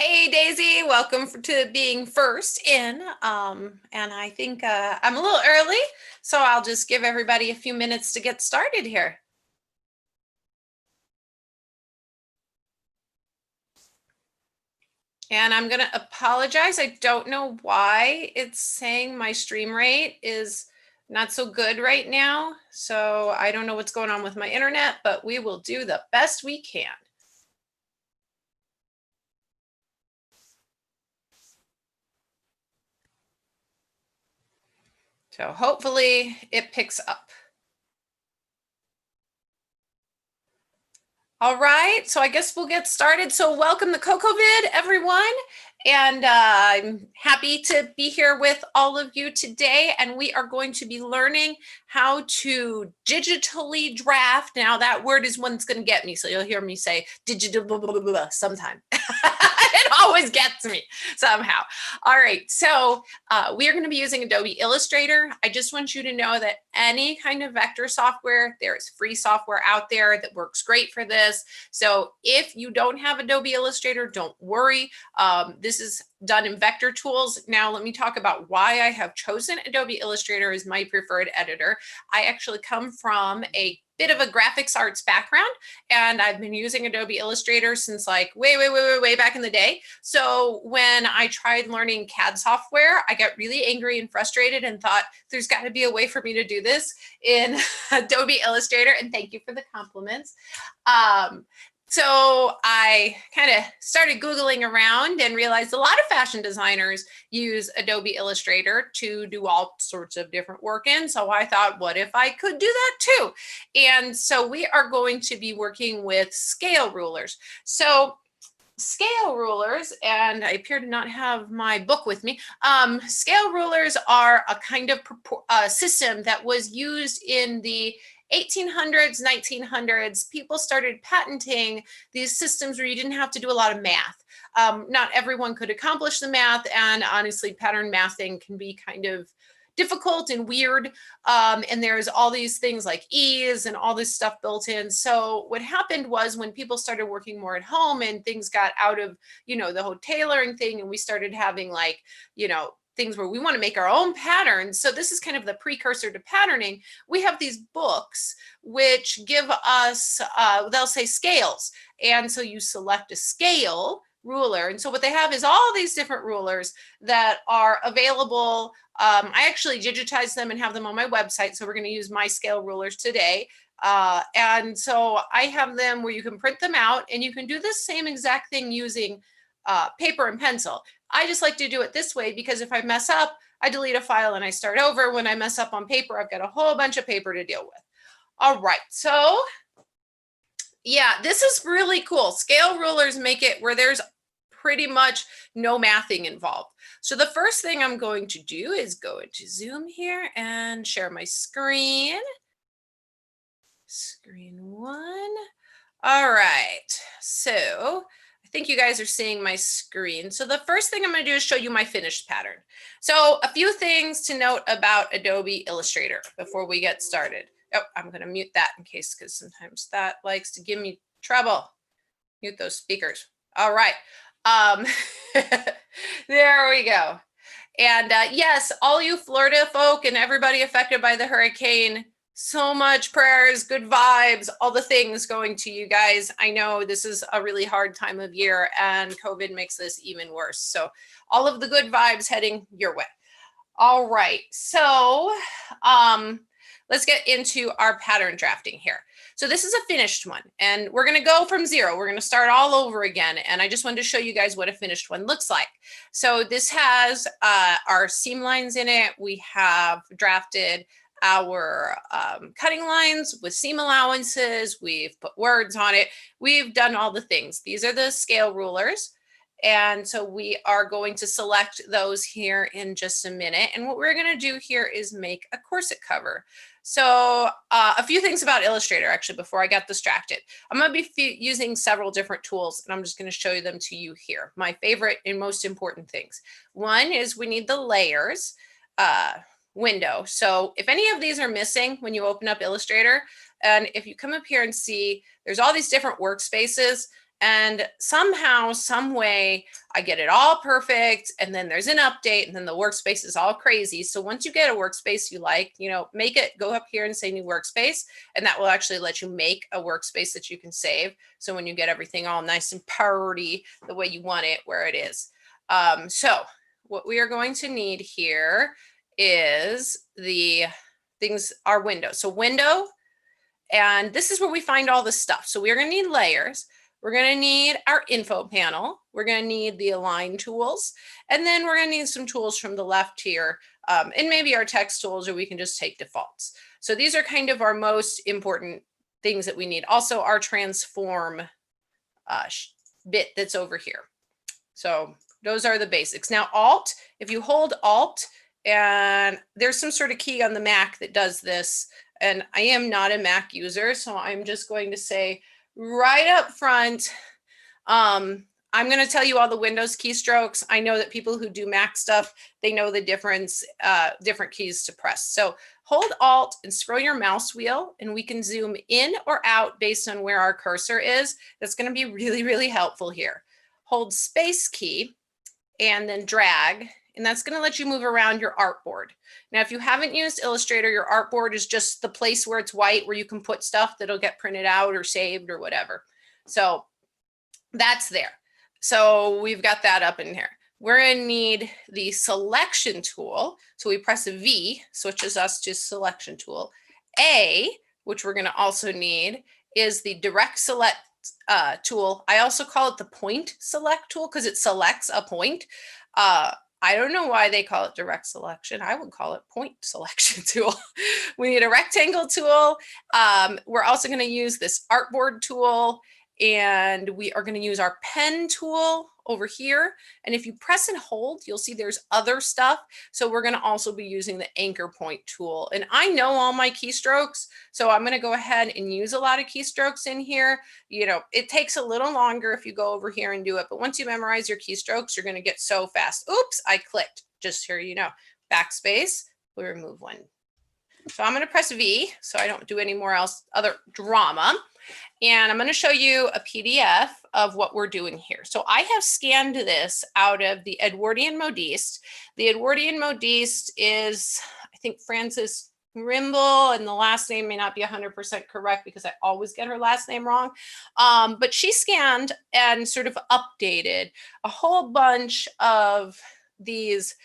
Hey Daisy, welcome to being first in. And I think I'm a little early, so I'll just give everybody a few minutes to get started here. And I'm gonna apologize. I don't know why it's saying my stream rate is not so good right now. So I don't know what's going on with my internet, but we will do the best we can. So hopefully it picks up. All right, so I guess we'll get started. So welcome to CoCoVid, everyone. And I'm happy to be here with all of you today. And we are going to be learning how to digitally draft. Now that word is one that's going to get me. So you'll hear me say digital blah, blah, blah, blah, sometime. It always gets me somehow. All right, so we are going to be using Adobe Illustrator. I just want you to know that any kind of vector software, there is free software out there that works great for this. So if you don't have Adobe Illustrator, don't worry. This is done in vector tools. Now let me talk about why I have chosen Adobe Illustrator as my preferred editor. I actually come from a bit of a graphics arts background, and I've been using Adobe Illustrator since like way back in the day. So when I tried learning CAD software, I got really angry and frustrated and thought there's got to be a way for me to do this in Adobe Illustrator. And thank you for the compliments. So I kind of started Googling around and realized a lot of fashion designers use Adobe Illustrator to do all sorts of different work in. So I thought, what if I could do that too? And so we are going to be working with scale rulers. So scale rulers, and I appear to not have my book with me. Scale rulers are a kind of system that was used in the 1800s, 1900s. People started patenting these systems where you didn't have to do a lot of math. Not everyone could accomplish the math, and honestly, pattern mathing can be kind of difficult and weird. And there's all these things like ease and all this stuff built in. So what happened was when people started working more at home and things got out of, the whole tailoring thing, and we started having like, things where we want to make our own patterns. So this is kind of the precursor to patterning. We have these books which give us, they'll say scales. And so you select a scale ruler. And so what they have is all these different rulers that are available. I actually digitize them and have them on my website. So we're going to use my scale rulers today. And so I have them where you can print them out, and you can do the same exact thing using paper and pencil. I just like to do it this way because if I mess up, I delete a file and I start over. When I mess up on paper, I've got a whole bunch of paper to deal with. All right, so yeah, this is really cool. Scale rulers make it where there's pretty much no mathing involved. So the first thing I'm going to do is go into Zoom here and share my screen. Screen one. All right, so I think you guys are seeing my screen. So the first thing I'm going to do is show you my finished pattern. So a few things to note about Adobe Illustrator before we get started. Oh, I'm going to mute that in case, because sometimes that likes to give me trouble. Mute those speakers. All right. There we go. And yes, all you Florida folk and everybody affected by the hurricane, so much prayers, good vibes, all the things going to you guys. I know this is a really hard time of year, and COVID makes this even worse. So all of the good vibes heading your way. All right, so let's get into our pattern drafting here. So this is a finished one, and we're going to go from zero. We're going to start all over again, and I just wanted to show you guys what a finished one looks like. So this has our seam lines in it. We have drafted our cutting lines with seam allowances. We've put words on it. We've done all the things. These are the scale rulers. And so we are going to select those here in just a minute. And what we're going to do here is make a corset cover. So a few things about Illustrator, actually, before I got distracted. I'm going to be using several different tools, and I'm just going to show them to you here. My favorite and most important things. One is we need the layers window. So if any of these are missing when you open up Illustrator, and if you come up here and see, there's all these different workspaces, And somehow, some way, I get it all perfect, and then there's an update, and then the workspace is all crazy. So once you get a workspace you like, you know, make it, go up here and say new workspace, and that will actually let you make a workspace that you can save. So when you get everything all nice and pretty the way you want it, where it is. So what we are going to need here is the things, our window. So window, and this is where we find all the stuff. So we're going to need layers. We're going to need our info panel. We're going to need the align tools. And then we're going to need some tools from the left here, and maybe our text tools, or we can just take defaults. So these are kind of our most important things that we need. Also our transform bit that's over here. So those are the basics. Now Alt, if you hold Alt, and there's some sort of key on the Mac that does this, and I am not a Mac user, so I'm just going to say right up front, I'm going to tell you all the Windows keystrokes. I know that people who do Mac stuff, they know the difference, different keys to press. So hold Alt and scroll your mouse wheel, and we can zoom in or out based on where our cursor is. That's going to be really, really helpful here. Hold Space key and then drag, and that's going to let you move around your artboard. Now, if you haven't used Illustrator, your artboard is just the place where it's white, where you can put stuff that'll get printed out or saved or whatever. So that's there. So we've got that up in here. We're going to need the selection tool. So we press a V, switches us to selection tool. A, which we're going to also need, is the direct select tool. I also call it the point select tool because it selects a point. I don't know why they call it direct selection. I would call it point selection tool. We need a rectangle tool. We're also going to use this artboard tool, and we are going to use our pen tool over here. And if you press and hold, you'll see there's other stuff. So we're going to also be using the anchor point tool. And I know all my keystrokes, so I'm going to go ahead and use a lot of keystrokes in here. You know, it takes a little longer if you go over here and do it, but once you memorize your keystrokes, you're going to get so fast. Oops, I clicked, just so you know. Backspace, we remove one. So I'm going to press V so I don't do any more other drama. And I'm going to show you a PDF of what we're doing here. So I have scanned this out of the Edwardian Modiste. The Edwardian Modiste is, I think, Frances Rimble, and the last name may not be 100% correct because I always get her last name wrong. But she scanned and sort of updated a whole bunch of these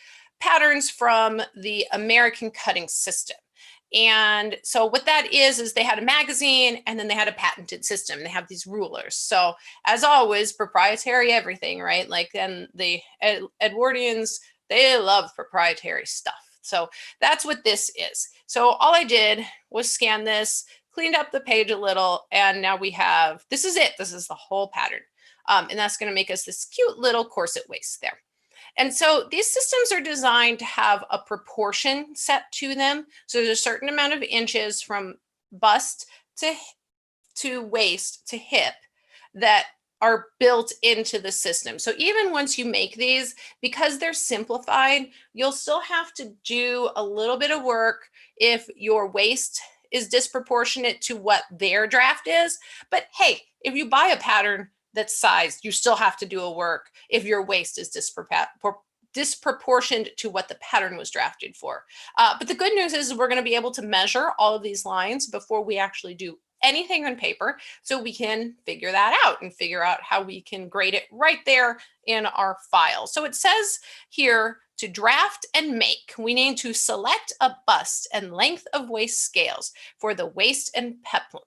patterns from the American cutting system. And so what that is they had a magazine, and then they had a patented system. They have these rulers. So as always, proprietary everything, right? Like then the Edwardians, they love proprietary stuff. So that's what this is. So all I did was scan this, cleaned up the page a little, and now we have, this is it. This is the whole pattern. And that's going to make us this cute little corset waist there. And so these systems are designed to have a proportion set to them. So there's a certain amount of inches from bust to waist to hip that are built into the system. So even once you make these, because they're simplified, you'll still have to do a little bit of work if your waist is disproportionate to what their draft is. But hey, if you buy a pattern that's sized, you still have to do a work if your waist is disproportioned to what the pattern was drafted for. But the good news is we're going to be able to measure all of these lines before we actually do anything on paper, so we can figure that out and figure out how we can grade it right there in our file. So it says here, to draft and make, we need to select a bust and length of waist scales for the waist and peplum.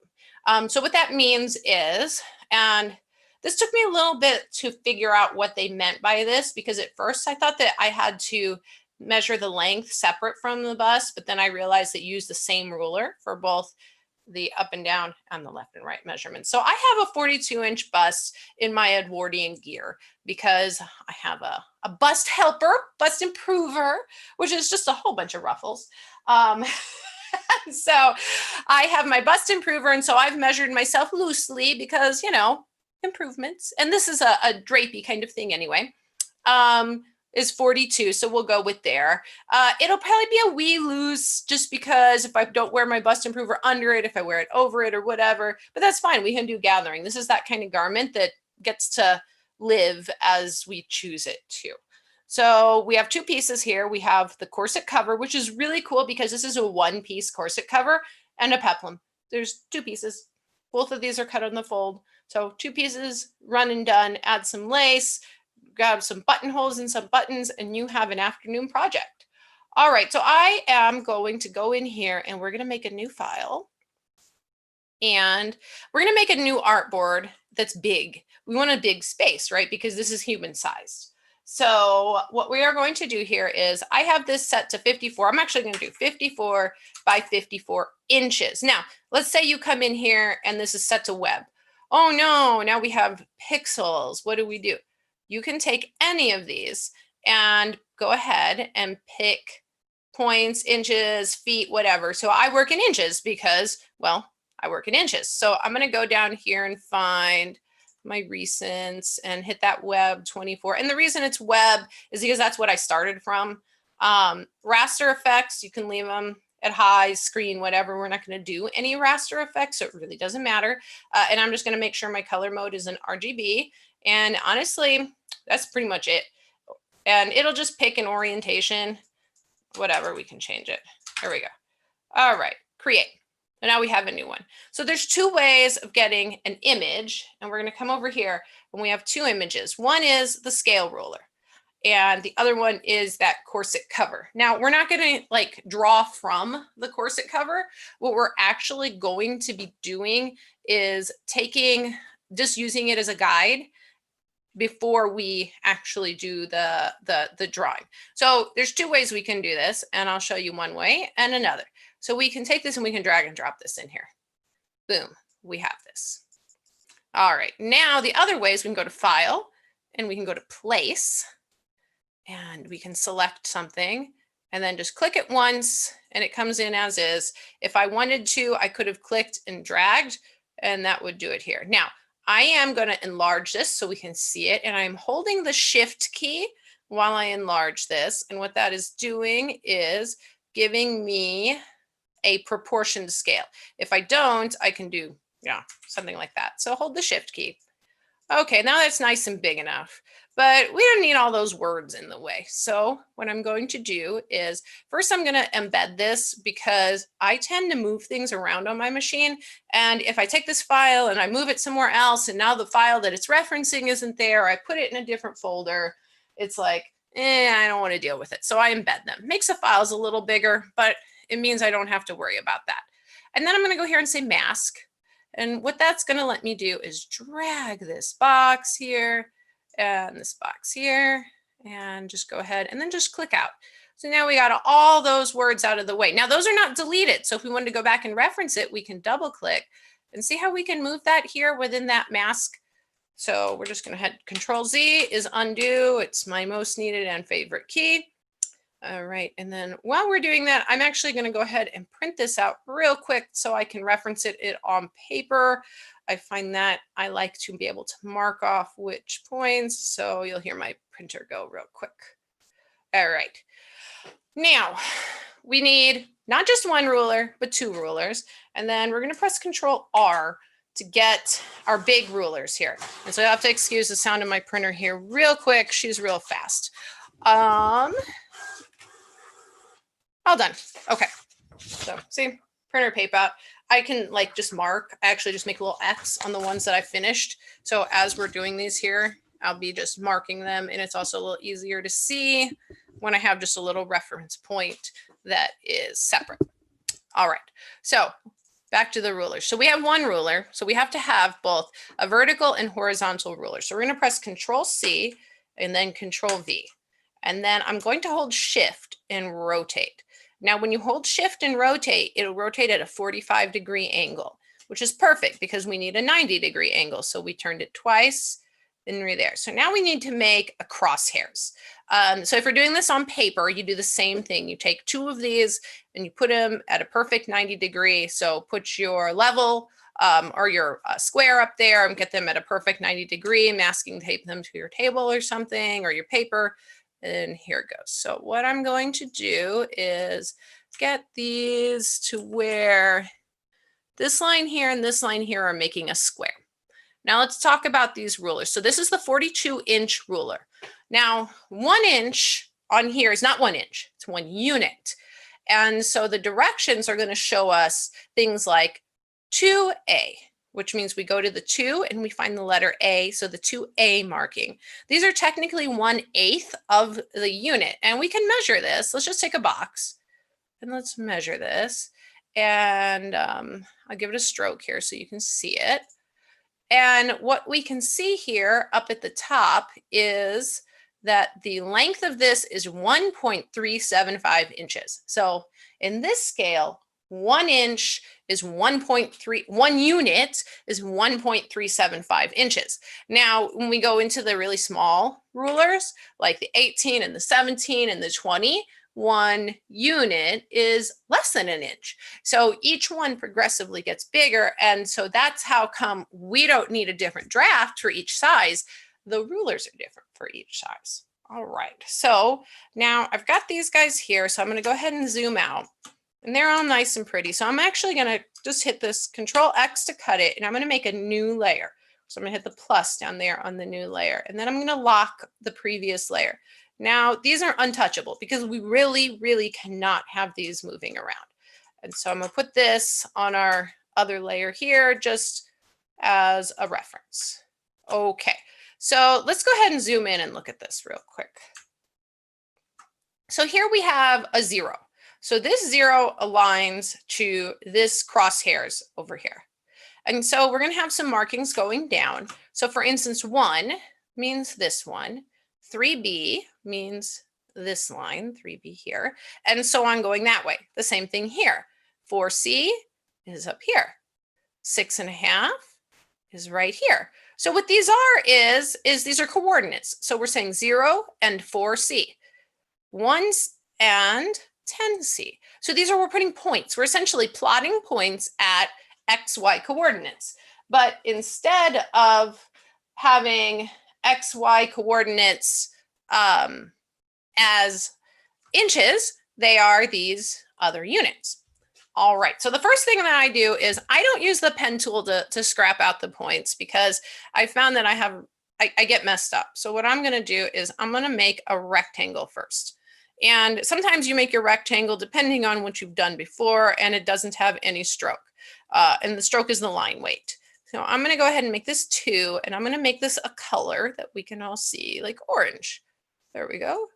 So what that means is, and this took me a little bit to figure out what they meant by this, because at first I thought that I had to measure the length separate from the bust, but then I realized that you use the same ruler for both the up and down and the left and right measurements. So I have a 42-inch bust in my Edwardian gear because I have a bust helper, bust improver, which is just a whole bunch of ruffles. So I have my bust improver, and so I've measured myself loosely because, you know, improvements. And this is a drapey kind of thing anyway, is 42. So we'll go with there. It'll probably be a wee loose just because if I don't wear my bust improver under it, if I wear it over it or whatever, but that's fine. We can do gathering. This is that kind of garment that gets to live as we choose it to. So we have two pieces here. We have the corset cover, which is really cool because this is a one-piece corset cover, and a peplum. There's two pieces. Both of these are cut on the fold. So two pieces, run and done. Add some lace, grab some buttonholes and some buttons, and you have an afternoon project. All right, so I am going to go in here and we're going to make a new file. And we're going to make a new artboard that's big. We want a big space, right? Because this is human sized. So what we are going to do here is I have this set to 54. I'm actually going to do 54 by 54 inches. Now, let's say you come in here and this is set to web. Oh no, now we have pixels. What do? You can take any of these and go ahead and pick points, inches, feet, whatever. So I work in inches because, well, I work in inches. So I'm going to go down here and find my recents and hit that web 24. And the reason it's web is because that's what I started from. Raster effects, you can leave them at high, screen, whatever. We're not going to do any raster effects, so it really doesn't matter. And I'm just going to make sure my color mode is in RGB. And honestly, that's pretty much it. And it'll just pick an orientation, whatever, we can change it. There we go. All right, create. And now we have a new one. So there's two ways of getting an image, and we're going to come over here and we have two images. One is the scale ruler and the other one is that corset cover. Now we're not going to like draw from the corset cover. What we're actually going to be doing is just using it as a guide before we actually do the drawing. So there's two ways we can do this, and I'll show you one way and another. So we can take this and we can drag and drop this in here. Boom, we have this. All right, now the other way is we can go to File and we can go to Place and we can select something and then just click it once and it comes in as is. If I wanted to, I could have clicked and dragged and that would do it here. Now, I am going to enlarge this so we can see it, and I'm holding the Shift key while I enlarge this. And what that is doing is giving me a proportion to scale. If I don't, I can do, something like that. So hold the Shift key. Okay, now that's nice and big enough, but we don't need all those words in the way. So what I'm going to do is first I'm going to embed this because I tend to move things around on my machine. And if I take this file and I move it somewhere else, and now the file that it's referencing isn't there, I put it in a different folder, it's like, I don't want to deal with it. So I embed them. Makes the files a little bigger, but it means I don't have to worry about that. And then I'm going to go here and say mask. And what that's going to let me do is drag this box here and this box here and just go ahead and then just click out. So now we got all those words out of the way. Now those are not deleted. So if we wanted to go back and reference it, we can double click and see how we can move that here within that mask. So we're just going to hit Control Z is undo. It's my most needed and favorite key. All right, and then while we're doing that, I'm actually going to go ahead and print this out real quick so I can reference it on paper. I find that I like to be able to mark off which points, so you'll hear my printer go real quick. All right, now we need not just one ruler, but two rulers, and then we're going to press Control R to get our big rulers here. And so I have to excuse the sound of my printer here real quick. She's real fast. All done. Okay. So see, printer paper out. I can like just mark. I actually just make a little X on the ones that I finished. So as we're doing these here, I'll be just marking them. And it's also a little easier to see when I have just a little reference point that is separate. All right. So back to the ruler. So we have one ruler. So we have to have both a vertical and horizontal ruler. So we're going to press Control C and then Control V. And then I'm going to hold Shift and rotate. Now, when you hold Shift and rotate, it'll rotate at a 45-degree angle, which is perfect because we need a 90-degree angle. So we turned it twice and we're there. So now we need to make a crosshairs. So if you're doing this on paper, you do the same thing. You take two of these and you put them at a perfect 90-degree. So put your level or your square up there and get them at a perfect 90-degree, masking tape them to your table or something or your paper. And here it goes. So what I'm going to do is get these to where this line here and this line here are making a square. Now let's talk about these rulers. So this is the 42-inch ruler. Now 1 inch on here is not 1 inch, it's 1 unit. And so the directions are going to show us things like 2A, which means we go to the 2 and we find the letter A, so the 2A marking. These are technically 1/8 of the unit, and we can measure this. Let's just take a box and let's measure this. And I'll give it a stroke here so you can see it. And what we can see here up at the top is that the length of this is 1.375 inches. So in this scale, 1 inch is 1.3, 1 unit is 1.375 inches. Now, when we go into the really small rulers, like the 18 and the 17 and the 20, 1 unit is less than 1 inch. So each one progressively gets bigger. And so that's how come we don't need a different draft for each size. The rulers are different for each size. All right, so now I've got these guys here. So I'm going to go ahead and zoom out. And they're all nice and pretty. So I'm actually going to just hit this Control X to cut it. And I'm going to make a new layer. So I'm going to hit the plus down there on the new layer. And then I'm going to lock the previous layer. Now, these are untouchable because we really, really cannot have these moving around. And so I'm going to put this on our other layer here just as a reference. Okay, so let's go ahead and zoom in and look at this real quick. So here we have a 0. So this 0 aligns to this crosshairs over here. And so we're going to have some markings going down. So for instance, 1 means this one. 3B means this line, 3B here, and so on going that way. The same thing here. 4C is up here. 6.5 is right here. So what these are is these are coordinates. So we're saying 0 and 4C, 1 and 10C. So these are, we're putting points. We're essentially plotting points at XY coordinates. But instead of having XY coordinates as inches, they are these other units. All right, so the first thing that I do is I don't use the pen tool to scrap out the points because I found that I get messed up. So what I'm gonna do is I'm gonna make a rectangle first. And sometimes you make your rectangle depending on what you've done before and it doesn't have any stroke. And the stroke is the line weight. So I'm going to go ahead and make this 2 and I'm going to make this a color that we can all see, like orange. There we go.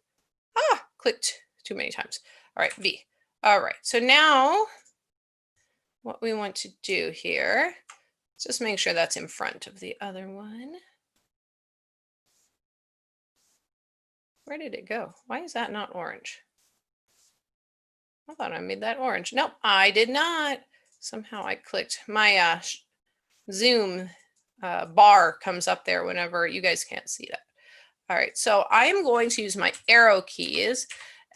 Clicked too many times. All right, V. All right, so now what we want to do here is just make sure that's in front of the other one. Where did it go? Why is that not orange? I thought I made that orange. Nope, I did not. Somehow I clicked. My Zoom bar comes up there whenever you guys can't see that. All right, so I am going to use my arrow keys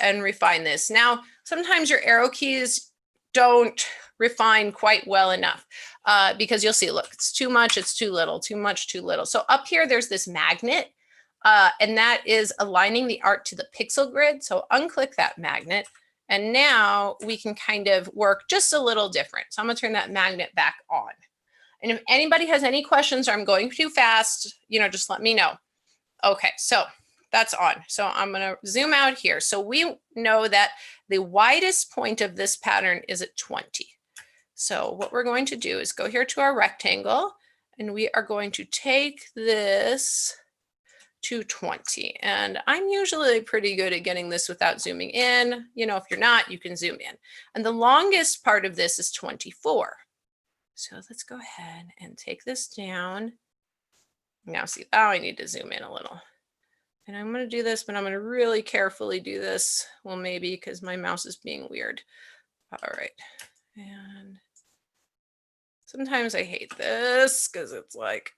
and refine this. Now, sometimes your arrow keys don't refine quite well enough because you'll see, look, it's too much, it's too little, too much, too little. So up here, there's this magnet. And that is aligning the art to the pixel grid. So unclick that magnet. And now we can kind of work just a little different. So I'm gonna turn that magnet back on. And if anybody has any questions or I'm going too fast, just let me know. Okay, so that's on. So I'm gonna zoom out here. So we know that the widest point of this pattern is at 20. So what we're going to do is go here to our rectangle and we are going to take this to 20. And I'm usually pretty good at getting this without zooming in. If you're not, you can zoom in. And the longest part of this is 24. So let's go ahead and take this down. Now see, I need to zoom in a little. And I'm going to do this, but I'm going to really carefully do this. Well, maybe because my mouse is being weird. All right. And sometimes I hate this because it's like,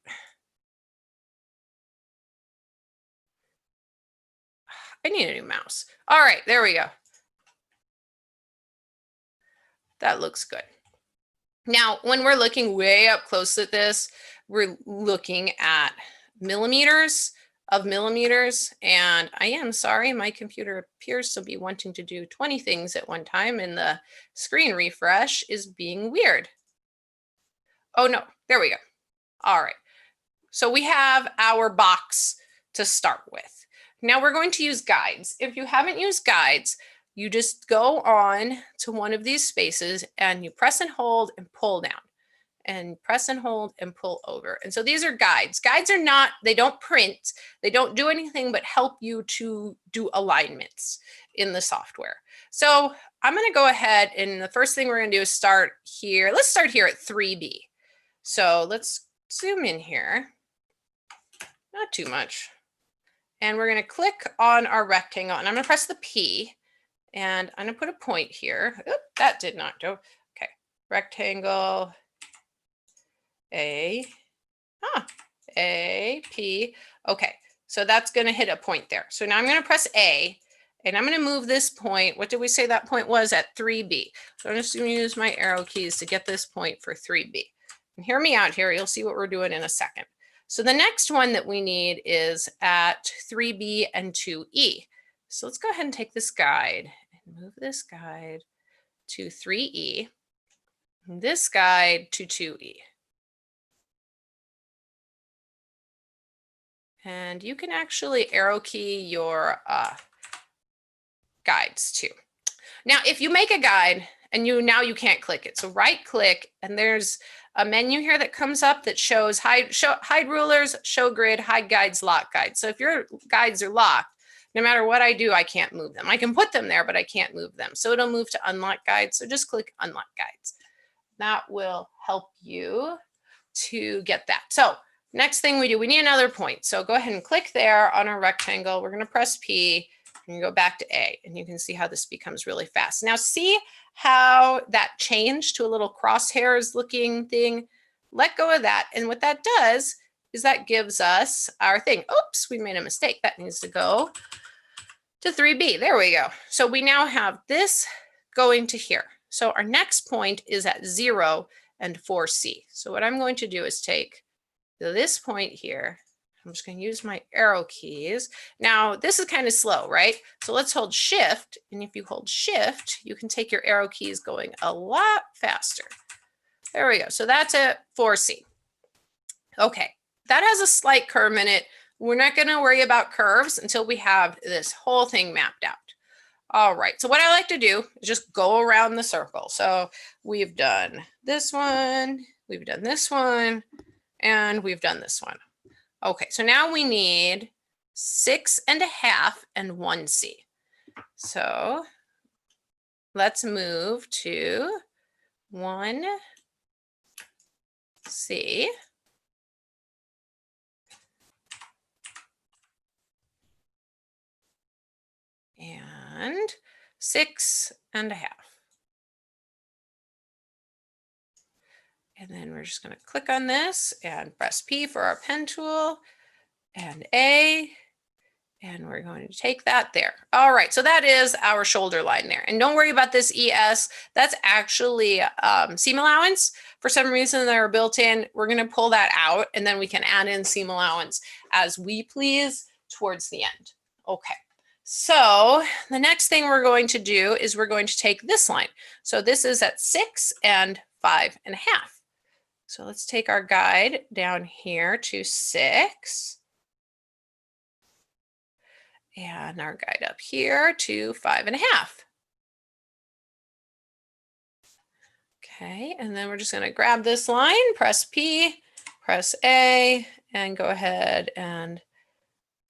I need a new mouse. All right, there we go. That looks good. Now, when we're looking way up close at this, we're looking at millimeters of millimeters. And I am sorry, my computer appears to be wanting to do 20 things at one time and the screen refresh is being weird. Oh no, there we go. All right. So we have our box to start with. Now we're going to use guides. If you haven't used guides, you just go on to one of these spaces and you press and hold and pull down, and press and hold and pull over. And so these are guides. Guides are not, they don't print, they don't do anything but help you to do alignments in the software. So I'm going to go ahead, and the first thing we're going to do is start here. Let's start here at 3B. So let's zoom in here, not too much. And we're going to click on our rectangle, and I'm going to press the P, and I'm going to put a point here. Oop, that did not go. Okay, rectangle, A, P. Okay, so that's going to hit a point there. So now I'm going to press A, and I'm going to move this point. What did we say that point was? At 3B. So I'm just going to use my arrow keys to get this point for 3B. And hear me out here. You'll see what we're doing in a second. So the next one that we need is at 3B and 2E. So let's go ahead and take this guide and move this guide to 3E, and this guide to 2E. And you can actually arrow key your guides too. Now, if you make a guide and now you can't click it, so right click, and there's a menu here that comes up that shows hide rulers, show grid, hide guides, lock guides. So if your guides are locked, no matter what I do, I can't move them. I can put them there, but I can't move them. So it'll move to unlock guides. So just click unlock guides. That will help you to get that. So next thing we do, we need another point. So go ahead and click there on our rectangle. We're going to press P and go back to A, and you can see how this becomes really fast. Now see how that changed to a little crosshairs looking thing? Let go of that. And what that does is that gives us our thing. Oops, we made a mistake. That needs to go to 3B. There we go. So we now have this going to here. So our next point is at 0 and 4C. So what I'm going to do is take this point here. I'm just going to use my arrow keys. Now, this is kind of slow, right? So let's hold shift. And if you hold shift, you can take your arrow keys going a lot faster. There we go. So that's at 4C. Okay, that has a slight curve in it. We're not going to worry about curves until we have this whole thing mapped out. All right, so what I like to do is just go around the circle. So we've done this one, we've done this one, and we've done this one. Okay, so now we need 6.5 and 1C. So let's move to 1C. And 6.5. And then we're just going to click on this and press P for our pen tool and A. And we're going to take that there. All right, so that is our shoulder line there. And don't worry about this ES. That's actually seam allowance. For some reason they're built in. We're going to pull that out, and then we can add in seam allowance as we please towards the end. Okay. So the next thing we're going to do is we're going to take this line. So this is at 6 and 5.5. So let's take our guide down here to 6. And our guide up here to 5.5. Okay, and then we're just going to grab this line, press P, press A, and go ahead and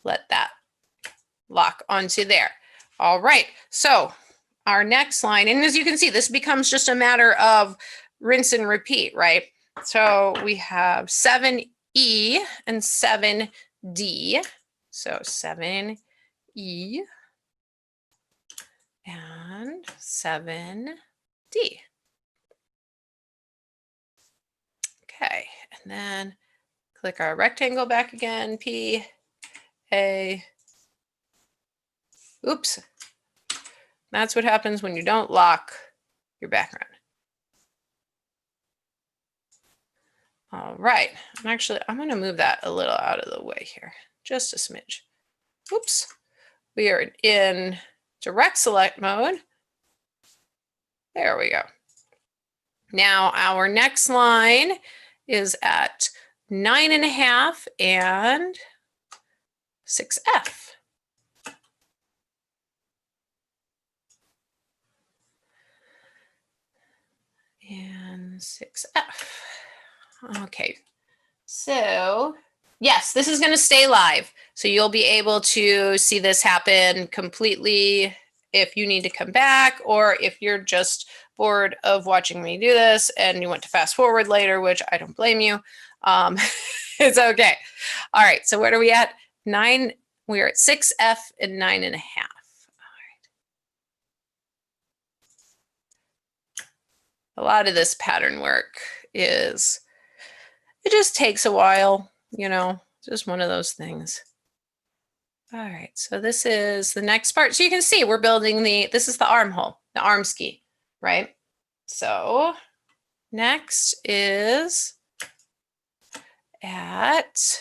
let that lock onto there. All right, so our next line, and as you can see, this becomes just a matter of rinse and repeat, right? So we have 7E and 7D. So 7E and 7D. Okay, and then click our rectangle back again, P, A. Oops. That's what happens when you don't lock your background. All right, and actually I'm going to move that a little out of the way here, just a smidge. Oops, we are in direct select mode. There we go. Now our next line is at 9.5 and 6F. And 6F. Okay, so yes, this is going to stay live. So you'll be able to see this happen completely if you need to come back, or if you're just bored of watching me do this and you want to fast forward later, which I don't blame you. It's okay. All right, so where are we at? 9, we are at 6F and 9.5. A lot of this pattern work is, it just takes a while, you know, just one of those things. All right, so this is the next part. So you can see we're building this is the armhole, the arm ski, right? So next is at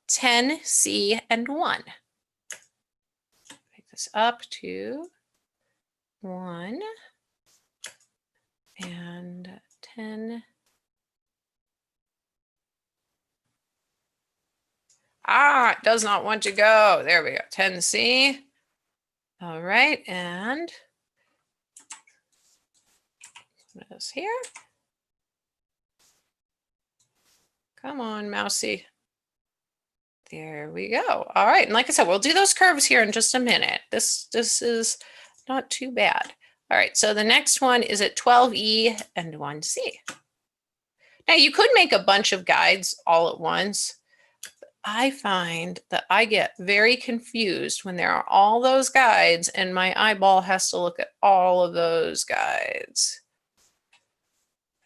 10, C, and 1. Make this up to 1 and 10. It does not want to go. There we go, 10C. All right, and this here. Come on, mousy. There we go. All right, and like I said, we'll do those curves here in just a minute. This is not too bad. All right, so the next one is at 12E and 1C. Now you could make a bunch of guides all at once. I find that I get very confused when there are all those guides and my eyeball has to look at all of those guides.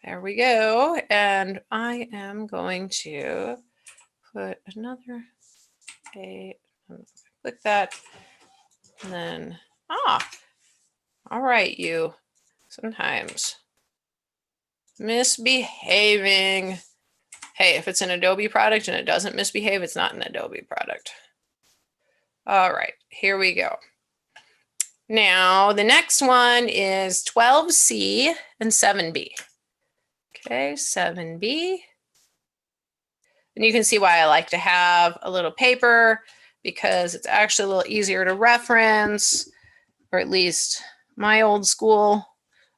There we go. And I am going to put another A, click that, and then, all right, you, sometimes misbehaving. Hey, if it's an Adobe product and it doesn't misbehave, it's not an Adobe product. All right, here we go. Now, the next one is 12C and 7B. Okay, 7B. And you can see why I like to have a little paper, because it's actually a little easier to reference, or at least my old school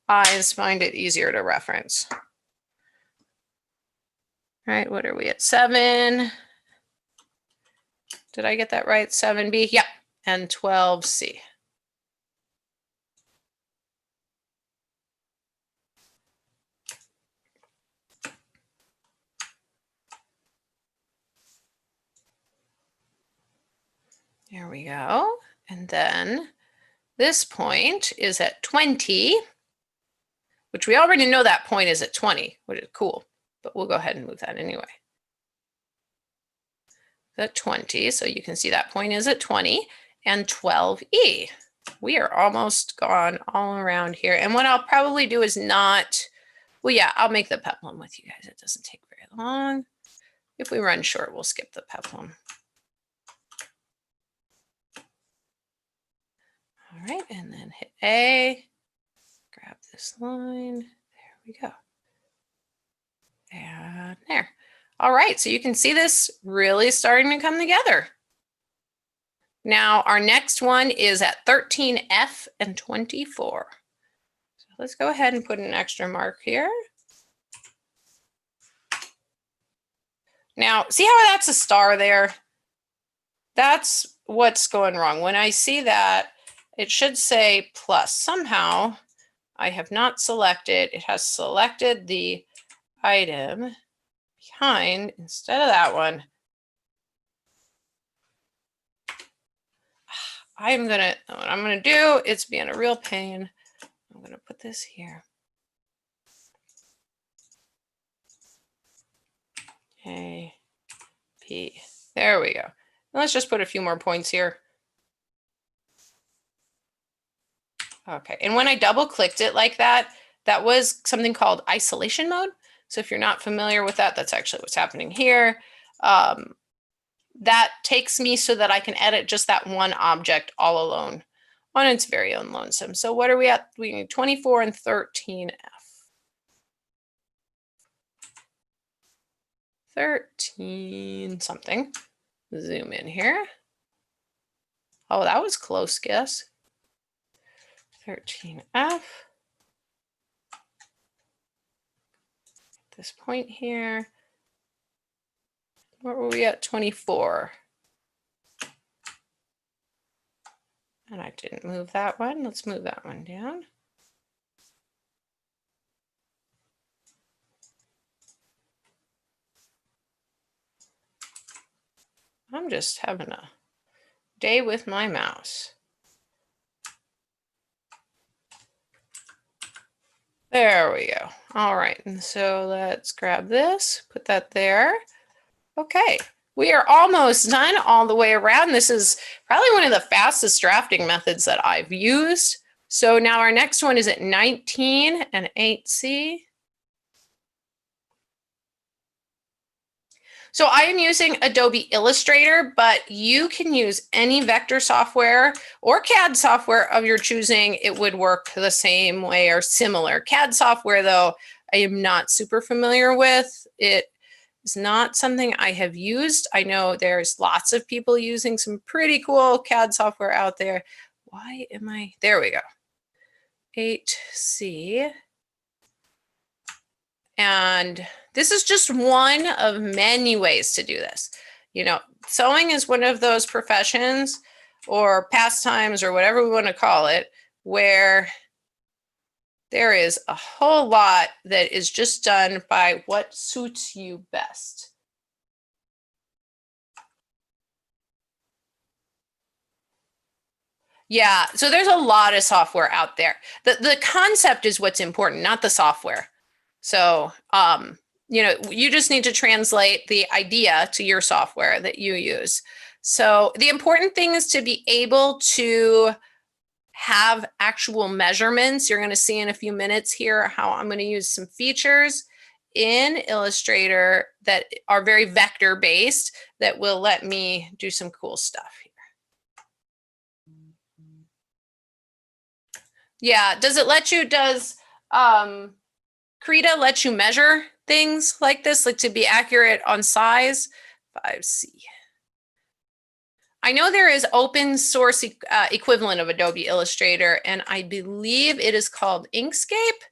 eyes find it easier to reference. All right, what are we at? 7. Did I get that right? 7B? Yep. And 12C. There we go. And then this point is at 20, which we already know that point is at 20, which is cool, but we'll go ahead and move that anyway. At 20, so you can see that point is at 20, and 12E. We are almost gone all around here. And what I'll probably do is not, well, yeah, I'll make the peplum with you guys. It doesn't take very long. If we run short, we'll skip the peplum. All right, and then hit A, grab this line, there we go. And there. All right, so you can see this really starting to come together. Now, our next one is at 13F and 24. So let's go ahead and put an extra mark here. Now, see how that's a star there? That's what's going wrong. When I see that, it should say plus. Somehow, I have not selected. It has selected the item behind instead of that one. What I'm gonna do, it's being a real pain. I'm gonna put this here. A, P, there we go. And let's just put a few more points here. Okay, and when I double clicked it like that, that was something called isolation mode. So if you're not familiar with that, that's actually what's happening here. That takes me so that I can edit just that one object all alone on its very own lonesome. So what are we at? We need 24 and 13F. 13 something. Zoom in here. Oh, that was close guess. 13F. This point here. Where were we at? 24. And I didn't move that one. Let's move that one down. I'm just having a day with my mouse. There we go. All right, and so let's grab this, put that there. Okay, we are almost done all the way around. This is probably one of the fastest drafting methods that I've used. So now our next one is at 19 and 8C. So I am using Adobe Illustrator, but you can use any vector software or CAD software of your choosing. It would work the same way or similar. CAD software, though, I am not super familiar with. It is not something I have used. I know there's lots of people using some pretty cool CAD software out there. Why am I? There we go. 8C. And this is just one of many ways to do this. You know, sewing is one of those professions or pastimes or whatever we want to call it, where there is a whole lot that is just done by what suits you best. Yeah, so there's a lot of software out there. The concept is what's important, not the software. So, you know, you just need to translate the idea to your software that you use. So the important thing is to be able to have actual measurements. You're going to see in a few minutes here how I'm going to use some features in Illustrator that are very vector based that will let me do some cool stuff here. Yeah, does it let you, does Krita let you measure things like this, like to be accurate on size? 5C. I know there is open source equivalent of Adobe Illustrator, and I believe it is called Inkscape,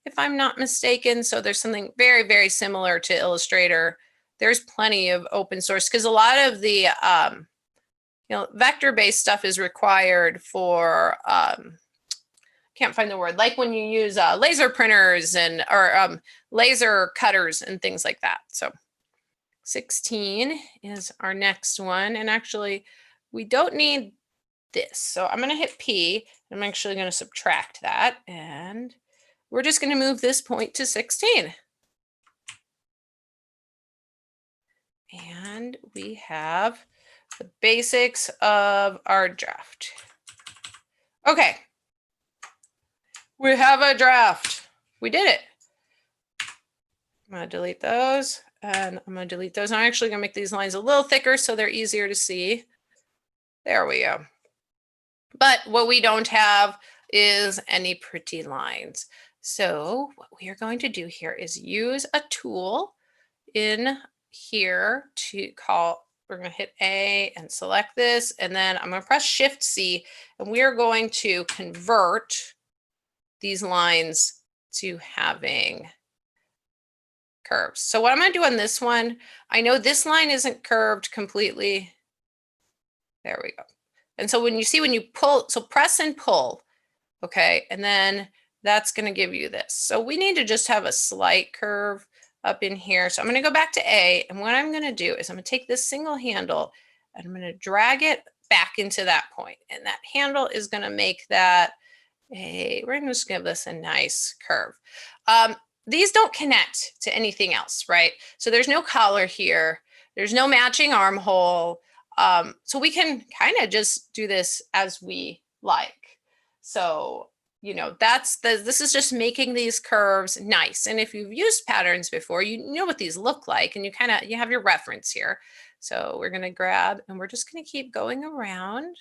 if I'm not mistaken. So there's something very, very similar to Illustrator. There's plenty of open source because a lot of the you know, vector-based stuff is required for can't find the word, like when you use laser printers and or laser cutters and things like that. So 16 is our next one. And actually, we don't need this. So I'm going to hit P. I'm actually going to subtract that. And we're just going to move this point to 16. And we have the basics of our draft. Okay. We have a draft. We did it. I'm going to delete those and I'm going to delete those. I'm actually going to make these lines a little thicker so they're easier to see. There we go. But what we don't have is any pretty lines. So what we are going to do here is use a tool in here to call, we're going to hit A and select this, and then I'm going to press Shift C, and we are going to convert these lines to having curves. So what I'm going to do on this one, I know this line isn't curved completely. There we go. And so when you see, when you pull, so press and pull, okay, and then that's going to give you this. So we need to just have a slight curve up in here. So I'm going to go back to A, and what I'm going to do is I'm going to take this single handle and I'm going to drag it back into that point, and that handle is going to make that we're going to just give this a nice curve. These don't connect to anything else, right? So there's no collar here. There's no matching armhole. So we can kind of just do this as we like. So, you know, this is just making these curves nice. And if you've used patterns before, you know what these look like, and you have your reference here. So we're going to grab, and we're just going to keep going around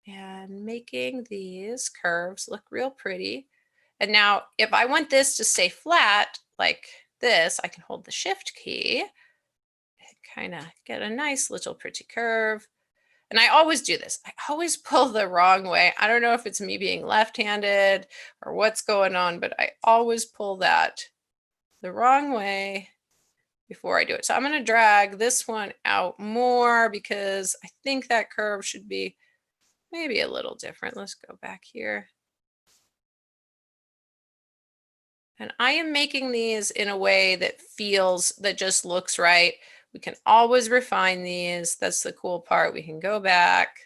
and making these curves look real pretty. And now if I want this to stay flat like this, I can hold the Shift key kind of get a nice little pretty curve. And I always do this. I always pull the wrong way. I don't know if it's me being left-handed or what's going on, but I always pull that the wrong way before I do it. So I'm going to drag this one out more because I think that curve should be maybe a little different. Let's go back here. And I am making these in a way that feels, that just looks right. We can always refine these. That's the cool part. We can go back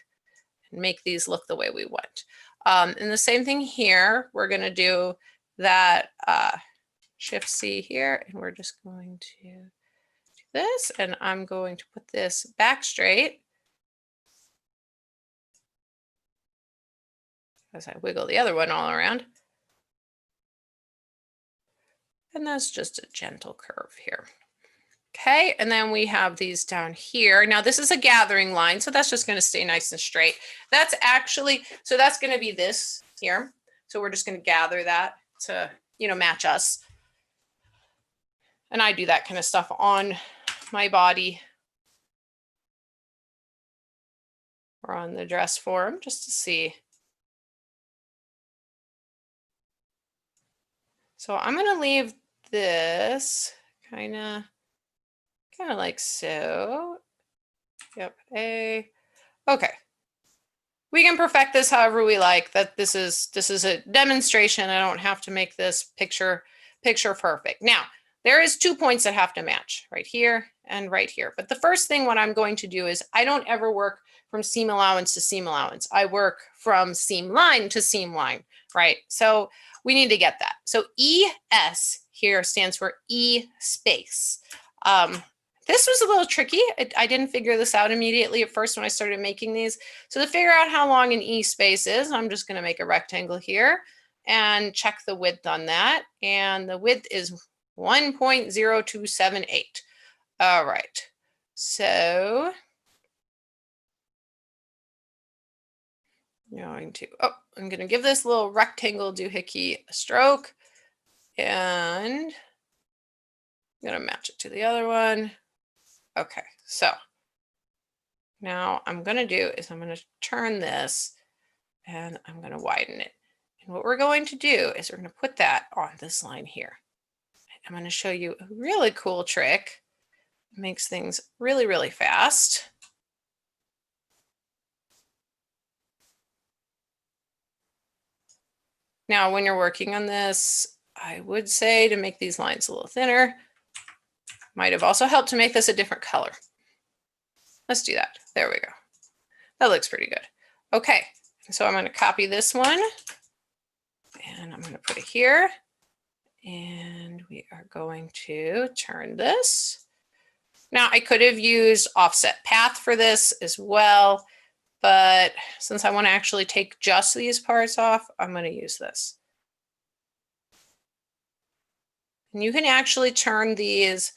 and make these look the way we want. And the same thing here. We're going to do that Shift C here, and we're just going to do this, and I'm going to put this back straight as I wiggle the other one all around. And that's just a gentle curve here. Okay, and then we have these down here. Now this is a gathering line, so that's just going to stay nice and straight. That's actually, so that's going to be this here. So we're just going to gather that to, you know, match us. And I do that kind of stuff on my body or on the dress form just to see. So I'm going to leave this kind of like so. Yep. Okay. We can perfect this however we like. That this is a demonstration. I don't have to make this picture perfect. Now, there is 2 points that have to match, right here and right here. But the first thing what I'm going to do is I don't ever work from seam allowance to seam allowance. I work from seam line to seam line, right? So we need to get that. So ES here stands for E space. This was a little tricky. I didn't figure this out immediately at first when I started making these. So to figure out how long an E space is, I'm just going to make a rectangle here and check the width on that. And the width is 1.0278. All right. So I'm going to give this little rectangle doohickey a stroke, and I'm going to match it to the other one. Okay, so now I'm going to do is I'm going to turn this and I'm going to widen it. And what we're going to do is we're going to put that on this line here. I'm going to show you a really cool trick. It makes things really, really fast. Now, when you're working on this, I would say to make these lines a little thinner. Might have also helped to make this a different color. Let's do that. There we go. That looks pretty good. Okay, so I'm going to copy this one and I'm going to put it here. And we are going to turn this. Now I could have used offset path for this as well, but since I want to actually take just these parts off, I'm going to use this. And you can actually turn these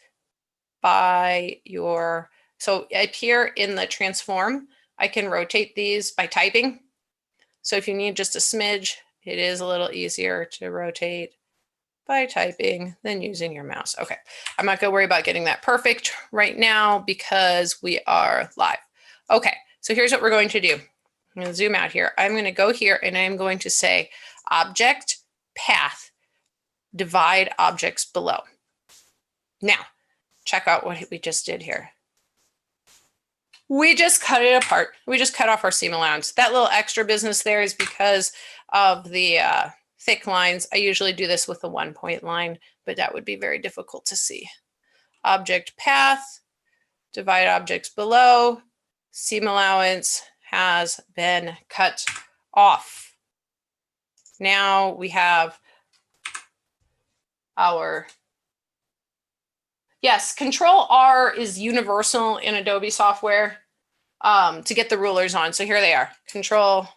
by your, so up here in the transform, I can rotate these by typing. So if you need just a smidge, it is a little easier to rotate by typing than using your mouse. Okay, I'm not going to worry about getting that perfect right now because we are live. Okay, so here's what we're going to do. I'm going to zoom out here. I'm going to go here and I'm going to say object path, divide objects below. Now, check out what we just did here. We just cut it apart. We just cut off our seam allowance. That little extra business there is because of the thick lines. I usually do this with a 1-point line, but that would be very difficult to see. Object path, divide objects below, seam allowance has been cut off. Now we have our, yes, Control R is universal in Adobe software to get the rulers on. So here they are, Control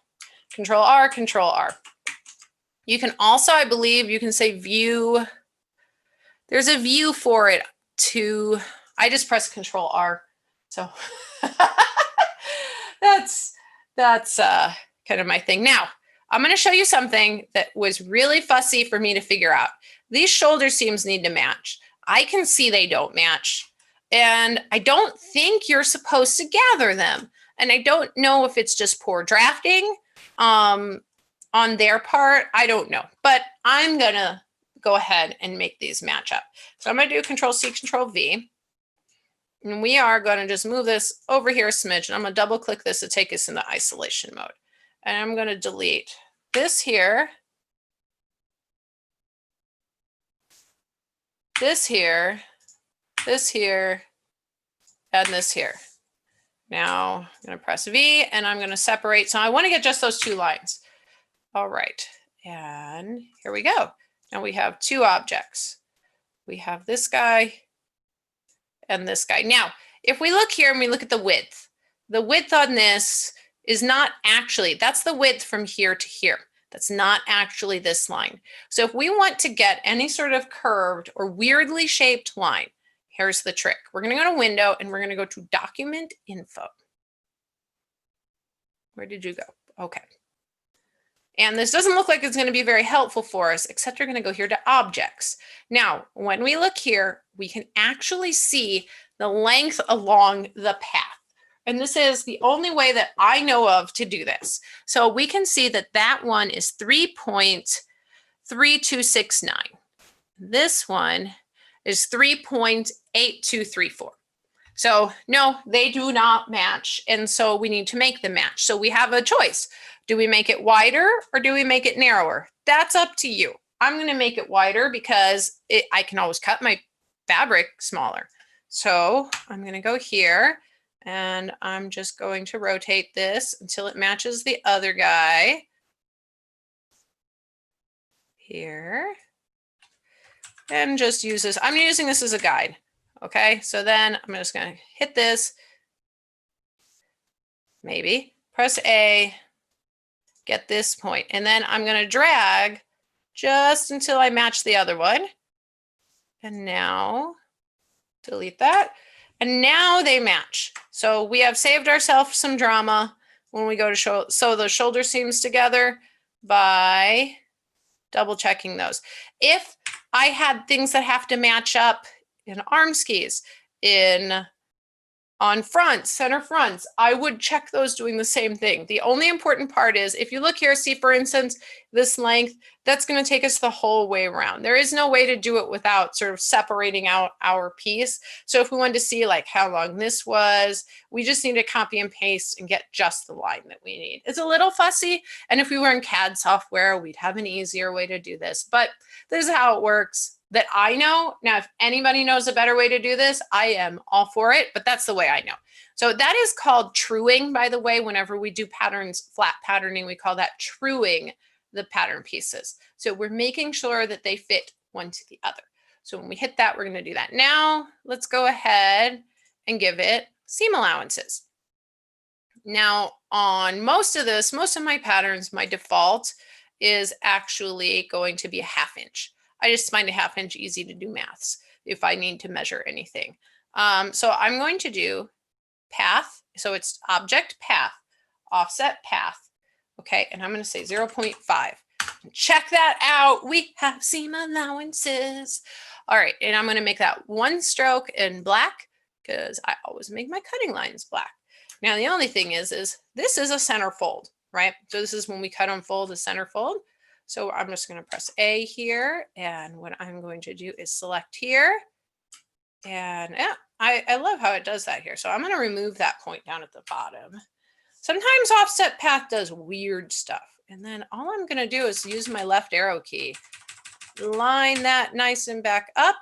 R, Control R. You can also, I believe, you can say view. There's a view for it too. I just press Control R. So that's kind of my thing. Now, I'm going to show you something that was really fussy for me to figure out. These shoulder seams need to match. I can see they don't match. And I don't think you're supposed to gather them. And I don't know if it's just poor drafting on their part. I don't know, but I'm gonna go ahead and make these match up. So I'm gonna do Control-C, Control-V. And we are gonna just move this over here a smidge. And I'm gonna double click this to take us into isolation mode. And I'm gonna delete this here, this here, this here, and this here. Now I'm going to press V and I'm going to separate. So I want to get just those two lines. All right. And here we go. Now we have two objects. We have this guy and this guy. Now, if we look here and we look at the width on this is not actually, that's the width from here to here. That's not actually this line. So if we want to get any sort of curved or weirdly shaped line, here's the trick. We're going to go to Window and we're going to go to Document Info. Where did you go? Okay. And this doesn't look like it's going to be very helpful for us, except we're going to go here to Objects. Now, when we look here, we can actually see the length along the path. And this is the only way that I know of to do this. So we can see that that one is 3.3269. This one is 3.8234. So no, they do not match. And so we need to make them match. So we have a choice. Do we make it wider or do we make it narrower? That's up to you. I'm going to make it wider because I can always cut my fabric smaller. So I'm going to go here and I'm just going to rotate this until it matches the other guy. Here. And just use this. I'm using this as a guide. Okay, so then I'm just going to hit this. Maybe press A, get this point, and then I'm going to drag just until I match the other one. And now delete that. And now they match. So we have saved ourselves some drama when we go to sew those shoulder seams together by double checking those. If I had things that have to match up in arm skis, on fronts, center fronts, I would check those doing the same thing. The only important part is if you look here, see for instance, this length, that's going to take us the whole way around. There is no way to do it without sort of separating out our piece. So if we wanted to see like how long this was, we just need to copy and paste and get just the line that we need. It's a little fussy. And if we were in CAD software, we'd have an easier way to do this, but this is how it works that I know. Now, if anybody knows a better way to do this, I am all for it, but that's the way I know. So that is called truing, by the way. Whenever we do patterns, flat patterning, we call that truing the pattern pieces. So we're making sure that they fit one to the other. So when we hit that, we're going to do that. Now, let's go ahead and give it seam allowances. Now, on most of my patterns, my default is actually going to be a 1/2 inch. I just find a 1/2 inch easy to do maths if I need to measure anything. So I'm going to do path. So it's object path, offset path. Okay, and I'm going to say 0.5. Check that out. We have seam allowances. All right, and I'm going to make that one stroke in black because I always make my cutting lines black. Now, the only thing is this is a center fold, right? So this is when we cut on fold, the center fold. So I'm just going to press A here. And what I'm going to do is select here. And yeah, I love how it does that here. So I'm going to remove that point down at the bottom. Sometimes offset path does weird stuff. And then all I'm going to do is use my left arrow key, line that nice and back up.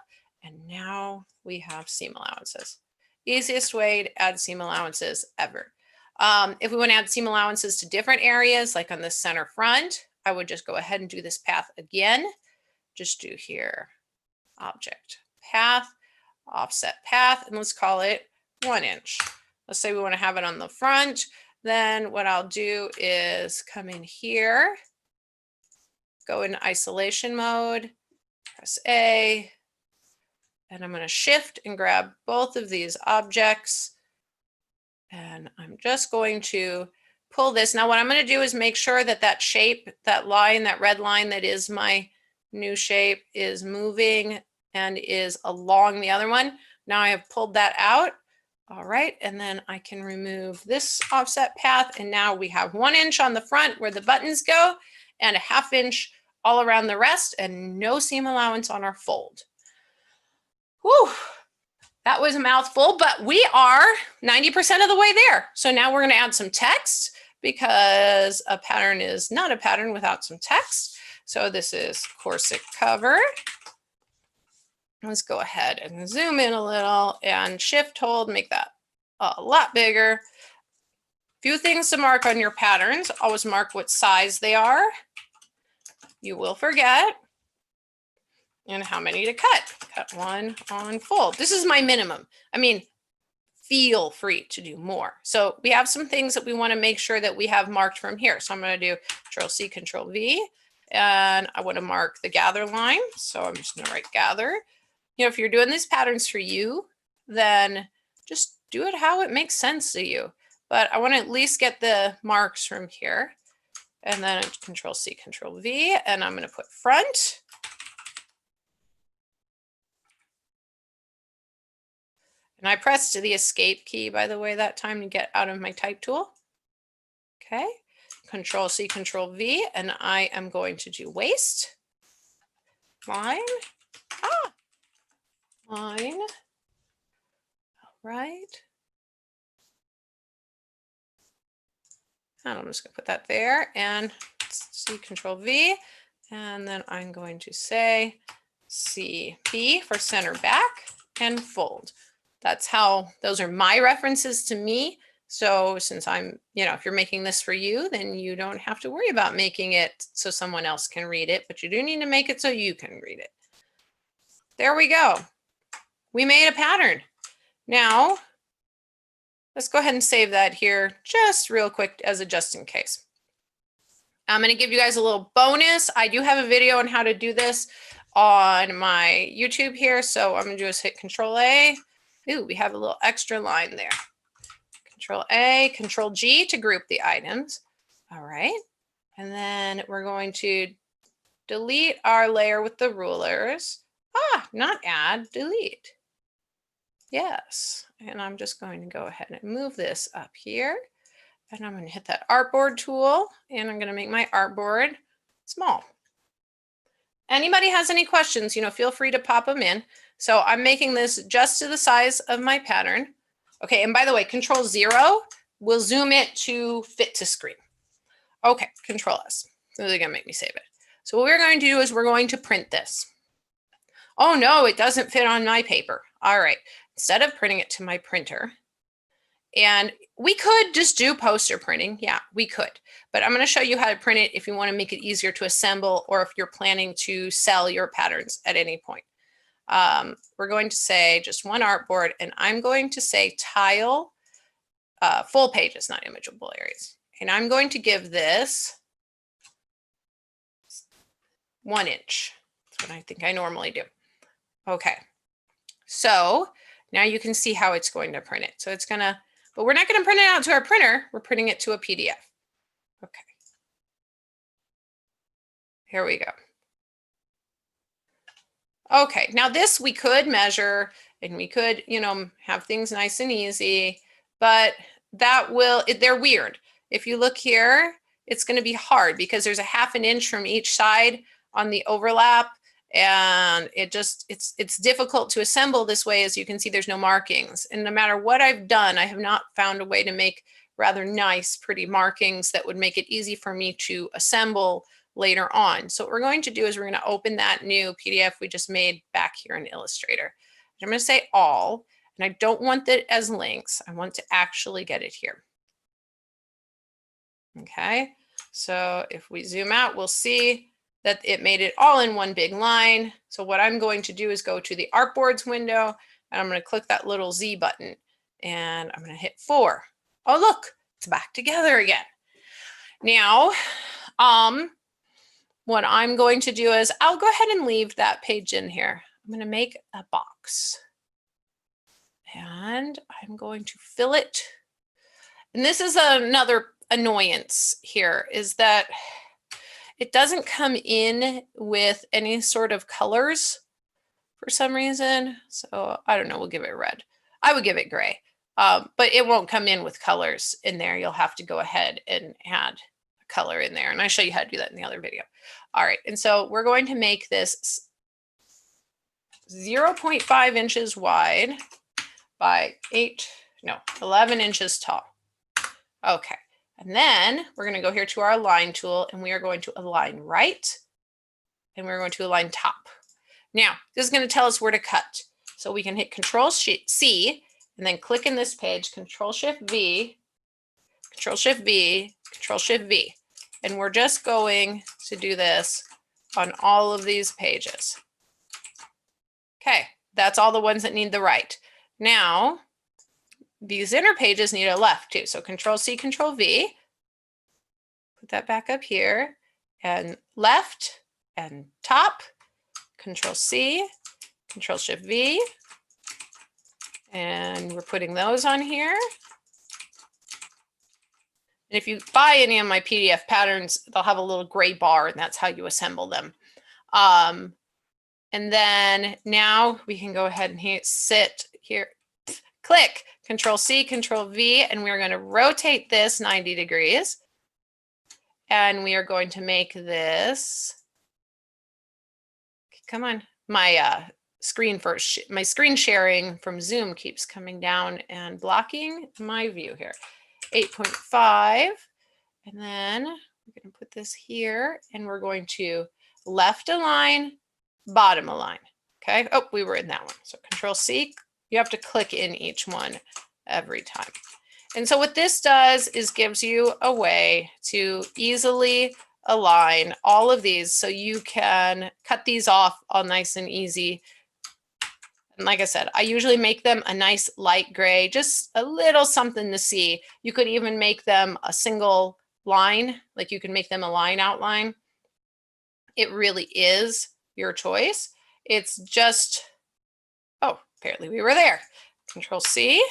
And now we have seam allowances. Easiest way to add seam allowances ever. If we want to add seam allowances to different areas, like on the center front, I would just go ahead and do this path again. Just do here, object path, offset path, and let's call it 1 inch. Let's say we want to have it on the front. Then what I'll do is come in here, go in isolation mode, press A, and I'm going to shift and grab both of these objects. And I'm just going to pull this. Now what I'm going to do is make sure that that shape, that line, that red line that is my new shape is moving and is along the other one. Now I have pulled that out. All right, and then I can remove this offset path, and now we have 1 inch on the front where the buttons go and a 1/2 inch all around the rest, and no seam allowance on our fold. Whew, that was a mouthful, but we are 90% of the way there. So now we're gonna add some text because a pattern is not a pattern without some text. So this is corset cover. Let's go ahead and zoom in a little and shift hold, make that a lot bigger. Few things to mark on your patterns. Always mark what size they are. You will forget. And how many to cut. Cut 1 on fold. This is my minimum. I mean, feel free to do more. So we have some things that we want to make sure that we have marked from here. So I'm going to do Control-C, Control-V, and I want to mark the gather line. So I'm just going to write gather. You know, if you're doing these patterns for you, then just do it how it makes sense to you. But I want to at least get the marks from here. And then Control-C, Control-V, and I'm going to put front. And I pressed the escape key, by the way, that time to get out of my type tool. Okay, Control-C, Control-V, and I am going to do waist. Line. Line. All right. And I'm just going to put that there and C, Control-V. And then I'm going to say C-B for center back and fold. That's how, those are my references to me. So since I'm, you know, if you're making this for you, then you don't have to worry about making it so someone else can read it, but you do need to make it so you can read it. There we go. We made a pattern. Now, let's go ahead and save that here just real quick as a just in case. I'm going to give you guys a little bonus. I do have a video on how to do this on my YouTube here. So I'm going to just hit Control-A. Ooh, we have a little extra line there. Control-A, Control-G to group the items. All right. And then we're going to delete our layer with the rulers. Not add, delete. Yes. And I'm just going to go ahead and move this up here. And I'm going to hit that artboard tool, and I'm going to make my artboard small. Anybody has any questions, you know, feel free to pop them in. So I'm making this just to the size of my pattern. Okay, and by the way, Control-0 will zoom it to fit to screen. Okay, Control-S. So they're going to make me save it. So what we're going to do is we're going to print this. Oh no, it doesn't fit on my paper. All right, instead of printing it to my printer, and we could just do poster printing. Yeah, we could. But I'm going to show you how to print it if you want to make it easier to assemble or if you're planning to sell your patterns at any point. We're going to say just one artboard, and I'm going to say tile full pages, not imageable areas. And I'm going to give this 1 inch. That's what I think I normally do. Okay. So now you can see how it's going to print it. So it's going to, but we're not going to print it out to our printer. We're printing it to a PDF. Okay. Here we go. Okay, now this we could measure and we could, you know, have things nice and easy, but that will, they're weird. If you look here, it's going to be hard because there's a 1/2 inch from each side on the overlap, and it just, it's difficult to assemble this way. As you can see, there's no markings, and no matter what I've done, I have not found a way to make rather nice, pretty markings that would make it easy for me to assemble later on. So what we're going to do is we're going to open that new PDF we just made back here in Illustrator. I'm going to say all, and I don't want that as links. I want to actually get it here. Okay, so if we zoom out, we'll see that it made it all in one big line. So what I'm going to do is go to the artboards window, and I'm going to click that little Z button, and I'm going to hit 4. Oh, look, it's back together again. Now, what I'm going to do is I'll go ahead and leave that page in here. I'm going to make a box, and I'm going to fill it. And this is another annoyance here, is that it doesn't come in with any sort of colors for some reason. So I don't know, we'll give it red. I would give it gray, but it won't come in with colors in there. You'll have to go ahead and add a color in there. And I show you how to do that in the other video. All right, and so we're going to make this 0.5 inches wide by 11 inches tall. Okay, and then we're going to go here to our align tool, and we are going to align right, and we're going to align top. Now, this is going to tell us where to cut. So we can hit Control C and then click in this page, Control Shift V, Control Shift V, Control Shift V. And we're just going to do this on all of these pages. Okay, that's all the ones that need the right. Now, these inner pages need a left too. So Control C, Control V, put that back up here, and left and top, Control C, Control Shift V, and we're putting those on here. And if you buy any of my PDF patterns, they'll have a little gray bar, and that's how you assemble them. And then now we can go ahead and sit here, click Control C, Control V, and we're going to rotate this 90 degrees. And we are going to make this, come on, my screen sharing from Zoom keeps coming down and blocking my view here. 8.5, and then we're going to put this here, and we're going to left align, bottom align. Okay. Oh, we were in that one. So Control C. You have to click in each one every time. And so what this does is gives you a way to easily align all of these, so you can cut these off all nice and easy. And like I said, I usually make them a nice light gray, just a little something to see. You could even make them a single line, like you can make them a line outline. It really is your choice. It's just, oh, apparently we were there. Control C.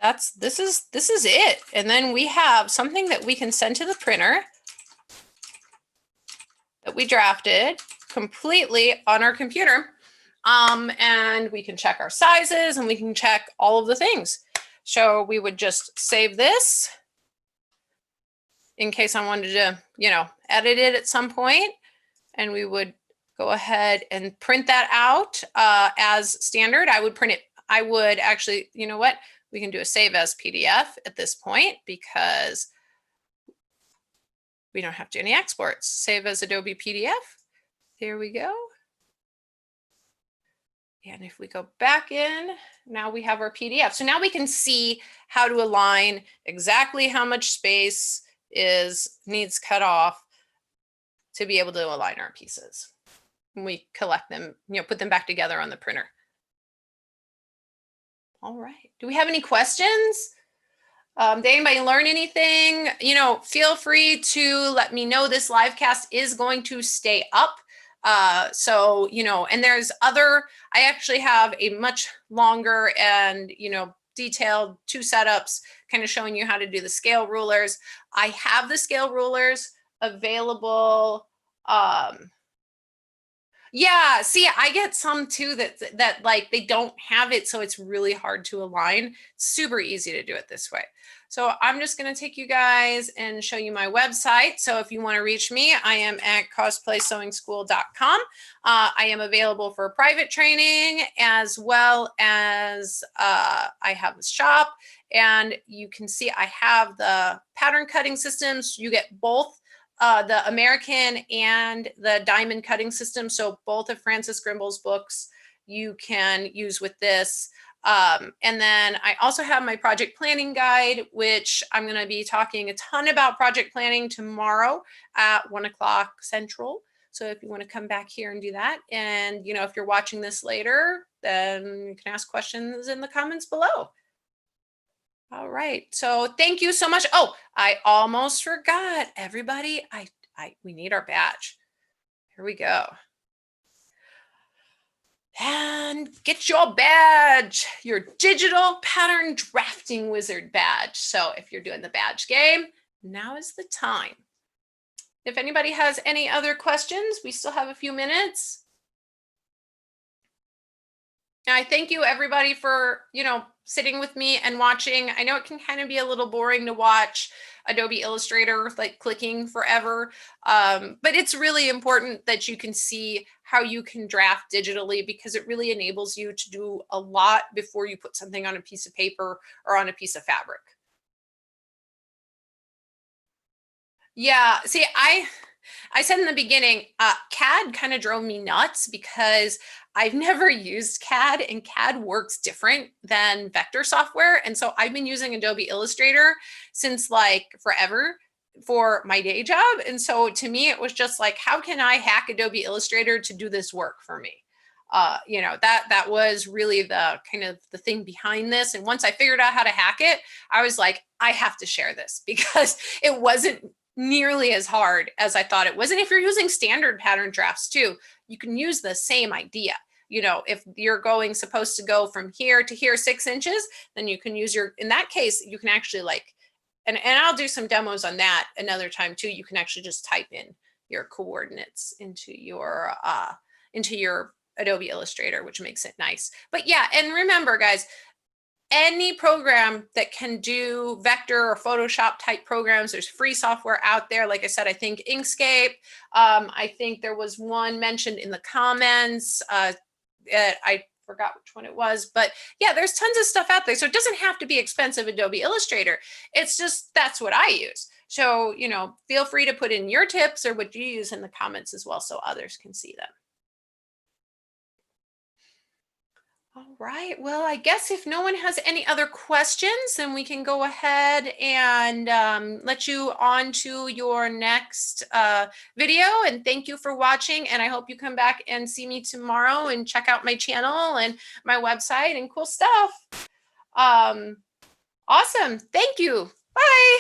This is it. And then we have something that we can send to the printer that we drafted completely on our computer. And we can check our sizes, and we can check all of the things. So we would just save this in case I wanted to, edit it at some point. And we would go ahead and print that out as standard. I would print it. I would actually, you know what? We can do a save as PDF at this point because we don't have to do any exports. Save as Adobe PDF. There we go. And if we go back in, now we have our PDF. So now we can see how to align exactly how much space needs cut off to be able to align our pieces. And we collect them, put them back together on the printer. All right. Do we have any questions? Did anybody learn anything? Feel free to let me know. This live cast is going to stay up. So, and there's I actually have a much longer and, detailed 2 setups kind of showing you how to do the scale rulers. I have the scale rulers available. Yeah, see, I get some too that like they don't have it, so it's really hard to align. Super easy to do it this way. So I'm just going to take you guys and show you my website. So if you want to reach me, I am at cosplaysewing.com. I am available for private training as well as I have a shop, and you can see I have the pattern cutting systems. You get both the American and the diamond cutting system. So both of Frances Grimble's books you can use with this. And then I also have my project planning guide, which I'm going to be talking a ton about project planning tomorrow at 1 o'clock Central. So if you want to come back here and do that, and if you're watching this later, then you can ask questions in the comments below. All right, so thank you so much. Oh, I almost forgot, everybody. We need our badge. Here we go. And get your badge, your digital pattern drafting wizard badge. So if you're doing the badge game, now is the time. If anybody has any other questions, we still have a few minutes. I thank you everybody for, sitting with me and watching. I know it can kind of be a little boring to watch Adobe Illustrator, like clicking forever. But it's really important that you can see how you can draft digitally, because it really enables you to do a lot before you put something on a piece of paper or on a piece of fabric. Yeah, see, I said in the beginning, CAD kind of drove me nuts because I've never used CAD, and CAD works different than vector software. And so I've been using Adobe Illustrator since like forever for my day job. And so to me, it was just like, how can I hack Adobe Illustrator to do this work for me? That was really the kind of the thing behind this. And once I figured out how to hack it, I was like, I have to share this because it wasn't nearly as hard as I thought it was. And if you're using standard pattern drafts too, you can use the same idea. If you're supposed to go from here to here 6 inches, then you can use in that case, you can actually and I'll do some demos on that another time too. You can actually just type in your coordinates into your Adobe Illustrator, which makes it nice. But yeah, and remember guys, any program that can do vector or Photoshop type programs, there's free software out there. Like I said, I think Inkscape. I think there was one mentioned in the comments. I forgot which one it was, but yeah, there's tons of stuff out there. So it doesn't have to be expensive Adobe Illustrator. It's just, that's what I use. So, feel free to put in your tips or what you use in the comments as well, so others can see them. All right. Well, I guess if no one has any other questions, then we can go ahead and let you on to your next video. And thank you for watching. And I hope you come back and see me tomorrow and check out my channel and my website and cool stuff. Awesome. Thank you. Bye.